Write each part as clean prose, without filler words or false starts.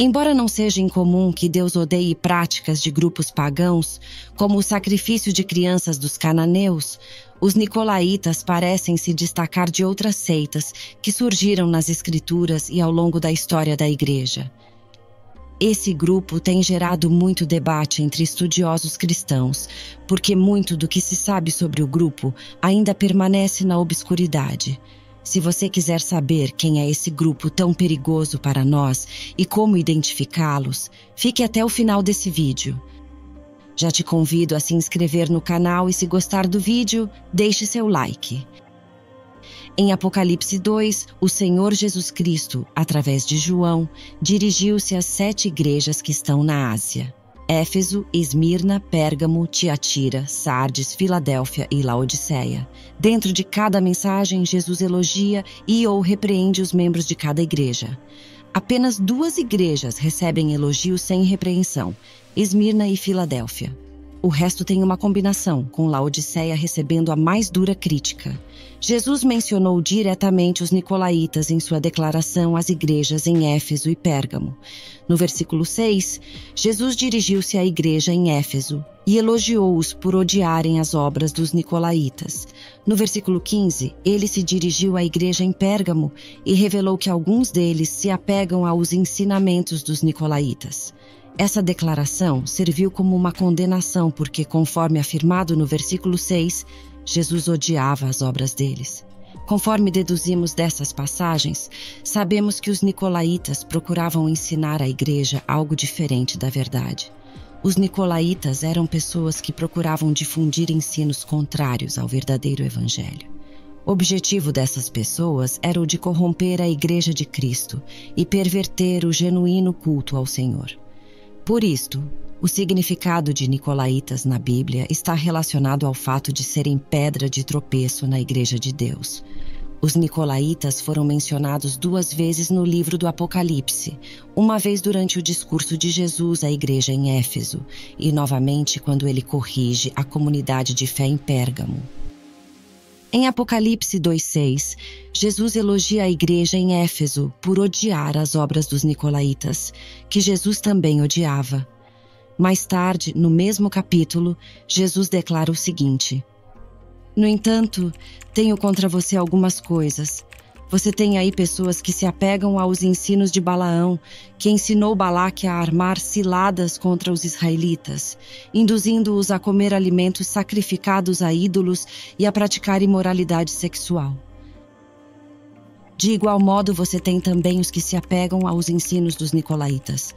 Embora não seja incomum que Deus odeie práticas de grupos pagãos, como o sacrifício de crianças dos cananeus, os nicolaítas parecem se destacar de outras seitas que surgiram nas Escrituras e ao longo da história da Igreja. Esse grupo tem gerado muito debate entre estudiosos cristãos, porque muito do que se sabe sobre o grupo ainda permanece na obscuridade. Se você quiser saber quem é esse grupo tão perigoso para nós e como identificá-los, fique até o final desse vídeo. Já te convido a se inscrever no canal e, se gostar do vídeo, deixe seu like. Em Apocalipse 2, o Senhor Jesus Cristo, através de João, dirigiu-se às 7 igrejas que estão na Ásia: Éfeso, Esmirna, Pérgamo, Tiatira, Sardes, Filadélfia e Laodiceia. Dentro de cada mensagem, Jesus elogia e ou repreende os membros de cada igreja. Apenas 2 igrejas recebem elogios sem repreensão: Esmirna e Filadélfia. O resto tem uma combinação, com Laodiceia recebendo a mais dura crítica. Jesus mencionou diretamente os nicolaítas em sua declaração às igrejas em Éfeso e Pérgamo. No versículo 6, Jesus dirigiu-se à igreja em Éfeso e elogiou-os por odiarem as obras dos nicolaítas. No versículo 15, ele se dirigiu à igreja em Pérgamo e revelou que alguns deles se apegam aos ensinamentos dos nicolaítas. Essa declaração serviu como uma condenação porque, conforme afirmado no versículo 6, Jesus odiava as obras deles. Conforme deduzimos dessas passagens, sabemos que os nicolaítas procuravam ensinar à igreja algo diferente da verdade. Os nicolaítas eram pessoas que procuravam difundir ensinos contrários ao verdadeiro evangelho. O objetivo dessas pessoas era o de corromper a igreja de Cristo e perverter o genuíno culto ao Senhor. Por isto, o significado de nicolaítas na Bíblia está relacionado ao fato de serem pedra de tropeço na Igreja de Deus. Os nicolaítas foram mencionados 2 vezes no livro do Apocalipse, uma vez durante o discurso de Jesus à igreja em Éfeso e novamente quando ele corrige a comunidade de fé em Pérgamo. Em Apocalipse 2:6, Jesus elogia a igreja em Éfeso por odiar as obras dos nicolaítas, que Jesus também odiava. Mais tarde, no mesmo capítulo, Jesus declara o seguinte: "No entanto, tenho contra você algumas coisas. Você tem aí pessoas que se apegam aos ensinos de Balaão, que ensinou Balaque a armar ciladas contra os israelitas, induzindo-os a comer alimentos sacrificados a ídolos e a praticar imoralidade sexual. De igual modo, você tem também os que se apegam aos ensinos dos nicolaítas.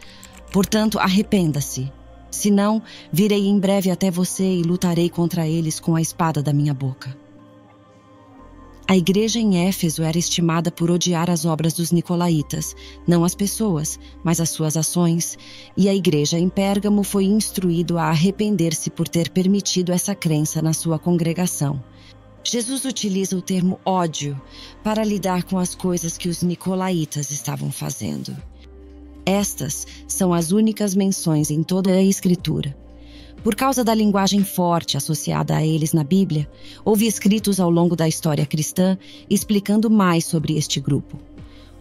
Portanto, arrependa-se. Senão, virei em breve até você e lutarei contra eles com a espada da minha boca." A igreja em Éfeso era estimada por odiar as obras dos nicolaítas, não as pessoas, mas as suas ações, e a igreja em Pérgamo foi instruído a arrepender-se por ter permitido essa crença na sua congregação. Jesus utiliza o termo ódio para lidar com as coisas que os nicolaítas estavam fazendo. Estas são as únicas menções em toda a Escritura. Por causa da linguagem forte associada a eles na Bíblia, houve escritos ao longo da história cristã explicando mais sobre este grupo.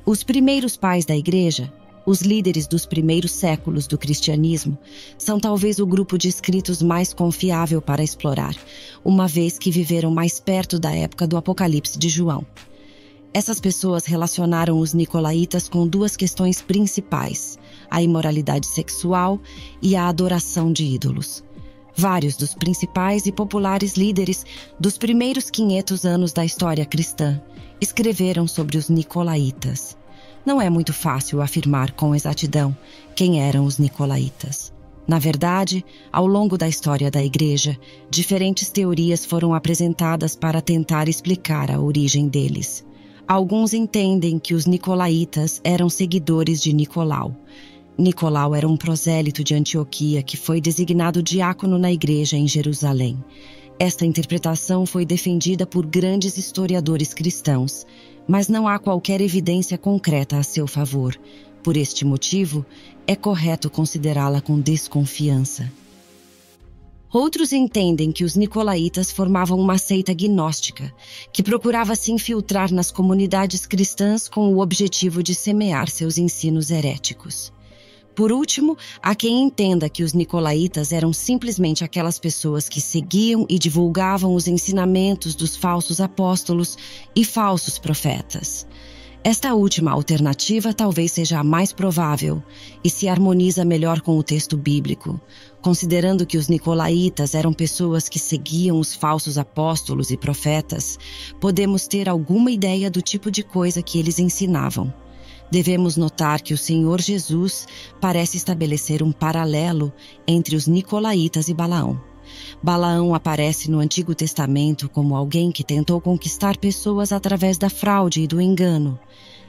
Os primeiros pais da igreja, os líderes dos primeiros séculos do cristianismo, são talvez o grupo de escritos mais confiável para explorar, uma vez que viveram mais perto da época do Apocalipse de João. Essas pessoas relacionaram os nicolaítas com 2 questões principais: a imoralidade sexual e a adoração de ídolos. Vários dos principais e populares líderes dos primeiros 500 anos da história cristã escreveram sobre os nicolaítas. Não é muito fácil afirmar com exatidão quem eram os nicolaítas. Na verdade, ao longo da história da Igreja, diferentes teorias foram apresentadas para tentar explicar a origem deles. Alguns entendem que os nicolaítas eram seguidores de Nicolau. Nicolau era um prosélito de Antioquia que foi designado diácono na igreja em Jerusalém. Esta interpretação foi defendida por grandes historiadores cristãos, mas não há qualquer evidência concreta a seu favor. Por este motivo, é correto considerá-la com desconfiança. Outros entendem que os nicolaítas formavam uma seita gnóstica, que procurava se infiltrar nas comunidades cristãs com o objetivo de semear seus ensinos heréticos. Por último, há quem entenda que os nicolaítas eram simplesmente aquelas pessoas que seguiam e divulgavam os ensinamentos dos falsos apóstolos e falsos profetas. Esta última alternativa talvez seja a mais provável e se harmoniza melhor com o texto bíblico, considerando que os nicolaítas eram pessoas que seguiam os falsos apóstolos e profetas. Podemos ter alguma ideia do tipo de coisa que eles ensinavam. Devemos notar que o Senhor Jesus parece estabelecer um paralelo entre os nicolaítas e Balaão. Balaão aparece no Antigo Testamento como alguém que tentou conquistar pessoas através da fraude e do engano.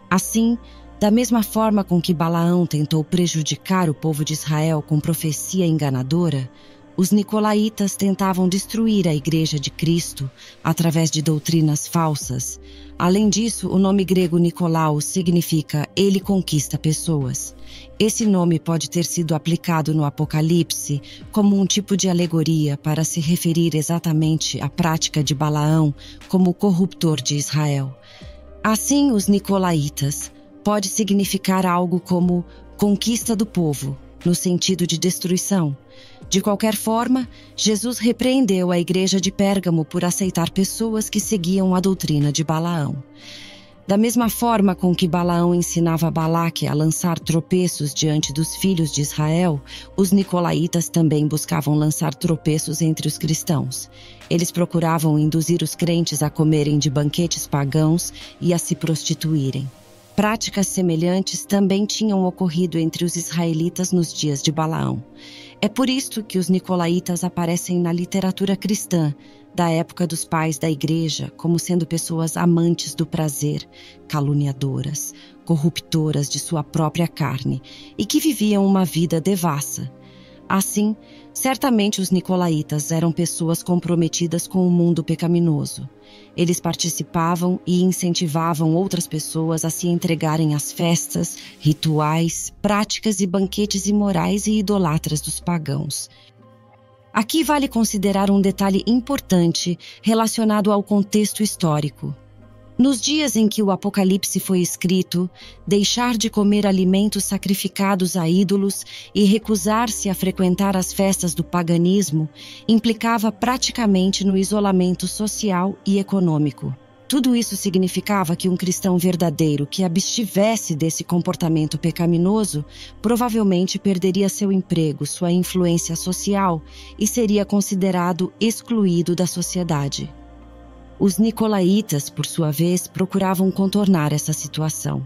Assim, da mesma forma com que Balaão tentou prejudicar o povo de Israel com profecia enganadora, os nicolaítas tentavam destruir a Igreja de Cristo através de doutrinas falsas. Além disso, o nome grego Nicolaus significa "ele conquista pessoas". Esse nome pode ter sido aplicado no Apocalipse como um tipo de alegoria para se referir exatamente à prática de Balaão como corruptor de Israel. Assim, os nicolaítas pode significar algo como conquista do povo, no sentido de destruição. De qualquer forma, Jesus repreendeu a igreja de Pérgamo por aceitar pessoas que seguiam a doutrina de Balaão. Da mesma forma com que Balaão ensinava Balaque a lançar tropeços diante dos filhos de Israel, os nicolaítas também buscavam lançar tropeços entre os cristãos. Eles procuravam induzir os crentes a comerem de banquetes pagãos e a se prostituírem. Práticas semelhantes também tinham ocorrido entre os israelitas nos dias de Balaão. É por isto que os nicolaítas aparecem na literatura cristã da época dos pais da igreja como sendo pessoas amantes do prazer, caluniadoras, corruptoras de sua própria carne e que viviam uma vida devassa. Assim, certamente os nicolaítas eram pessoas comprometidas com o mundo pecaminoso. Eles participavam e incentivavam outras pessoas a se entregarem às festas, rituais, práticas e banquetes imorais e idolatras dos pagãos. Aqui vale considerar um detalhe importante relacionado ao contexto histórico. Nos dias em que o Apocalipse foi escrito, deixar de comer alimentos sacrificados a ídolos e recusar-se a frequentar as festas do paganismo implicava praticamente no isolamento social e econômico. Tudo isso significava que um cristão verdadeiro que abstivesse desse comportamento pecaminoso provavelmente perderia seu emprego, sua influência social e seria considerado excluído da sociedade. Os nicolaítas, por sua vez, procuravam contornar essa situação.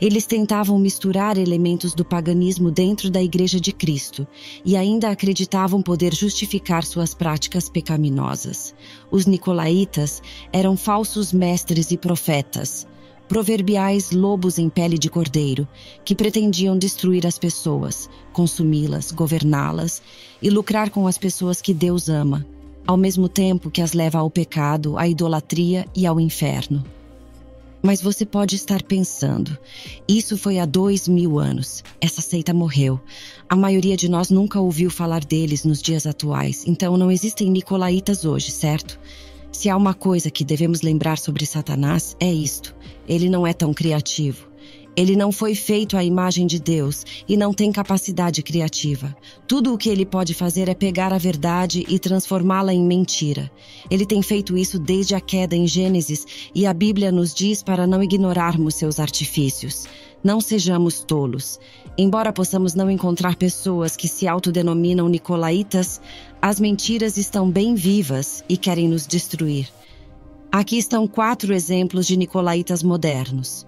Eles tentavam misturar elementos do paganismo dentro da Igreja de Cristo e ainda acreditavam poder justificar suas práticas pecaminosas. Os nicolaítas eram falsos mestres e profetas, proverbiais lobos em pele de cordeiro, que pretendiam destruir as pessoas, consumi-las, governá-las e lucrar com as pessoas que Deus ama, ao mesmo tempo que as leva ao pecado, à idolatria e ao inferno. Mas você pode estar pensando, isso foi há 2000 anos, essa seita morreu. A maioria de nós nunca ouviu falar deles nos dias atuais, então não existem nicolaítas hoje, certo? Se há uma coisa que devemos lembrar sobre Satanás, é isto: ele não é tão criativo. Ele não foi feito à imagem de Deus e não tem capacidade criativa. Tudo o que ele pode fazer é pegar a verdade e transformá-la em mentira. Ele tem feito isso desde a queda em Gênesis e a Bíblia nos diz para não ignorarmos seus artifícios. Não sejamos tolos. Embora possamos não encontrar pessoas que se autodenominam nicolaítas, as mentiras estão bem vivas e querem nos destruir. Aqui estão 4 exemplos de nicolaítas modernos.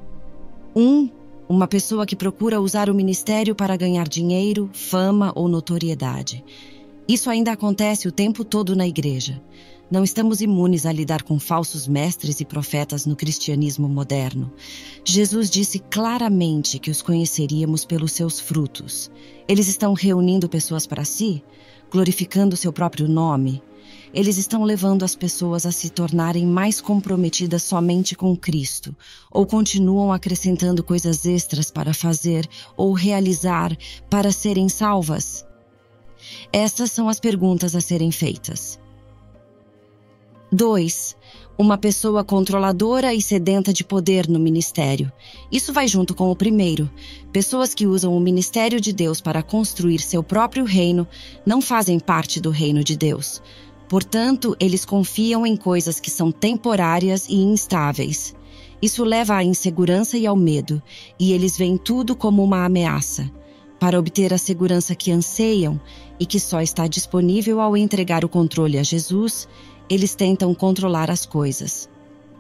1. Uma pessoa que procura usar o ministério para ganhar dinheiro, fama ou notoriedade. Isso ainda acontece o tempo todo na igreja. Não estamos imunes a lidar com falsos mestres e profetas no cristianismo moderno. Jesus disse claramente que os conheceríamos pelos seus frutos. Eles estão reunindo pessoas para si, glorificando seu próprio nome. Eles estão levando as pessoas a se tornarem mais comprometidas somente com Cristo, ou continuam acrescentando coisas extras para fazer ou realizar para serem salvas? Estas são as perguntas a serem feitas. 2. Uma pessoa controladora e sedenta de poder no ministério. Isso vai junto com o primeiro. Pessoas que usam o ministério de Deus para construir seu próprio reino não fazem parte do reino de Deus. Portanto, eles confiam em coisas que são temporárias e instáveis. Isso leva à insegurança e ao medo, e eles veem tudo como uma ameaça. Para obter a segurança que anseiam e que só está disponível ao entregar o controle a Jesus, eles tentam controlar as coisas.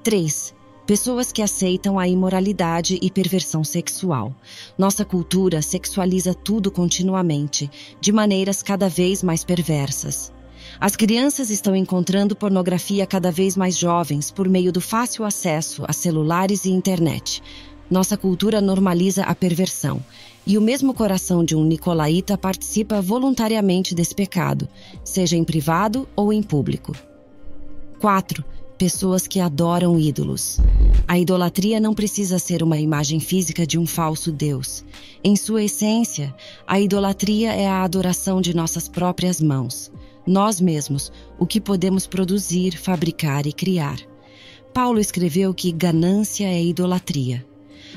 3. Pessoas que aceitam a imoralidade e perversão sexual. Nossa cultura sexualiza tudo continuamente, de maneiras cada vez mais perversas. As crianças estão encontrando pornografia cada vez mais jovens por meio do fácil acesso a celulares e internet. Nossa cultura normaliza a perversão, e o mesmo coração de um nicolaíta participa voluntariamente desse pecado, seja em privado ou em público. 4. Pessoas que adoram ídolos. A idolatria não precisa ser uma imagem física de um falso Deus. Em sua essência, a idolatria é a adoração de nossas próprias mãos. Nós mesmos, o que podemos produzir, fabricar e criar. Paulo escreveu que ganância é idolatria.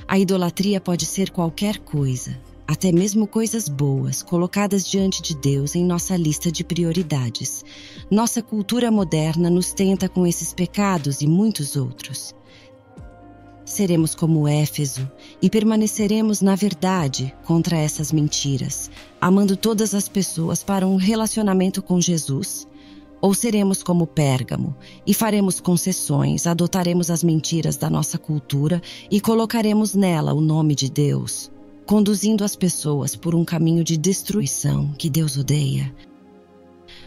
A idolatria pode ser qualquer coisa, até mesmo coisas boas, colocadas diante de Deus em nossa lista de prioridades. Nossa cultura moderna nos tenta com esses pecados e muitos outros. Seremos como Éfeso e permaneceremos na verdade contra essas mentiras, amando todas as pessoas para um relacionamento com Jesus? Ou seremos como Pérgamo e faremos concessões, adotaremos as mentiras da nossa cultura e colocaremos nela o nome de Deus, conduzindo as pessoas por um caminho de destruição que Deus odeia?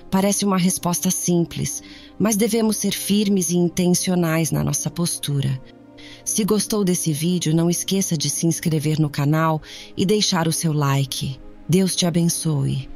Parece uma resposta simples, mas devemos ser firmes e intencionais na nossa postura. Se gostou desse vídeo, não esqueça de se inscrever no canal e deixar o seu like. Deus te abençoe.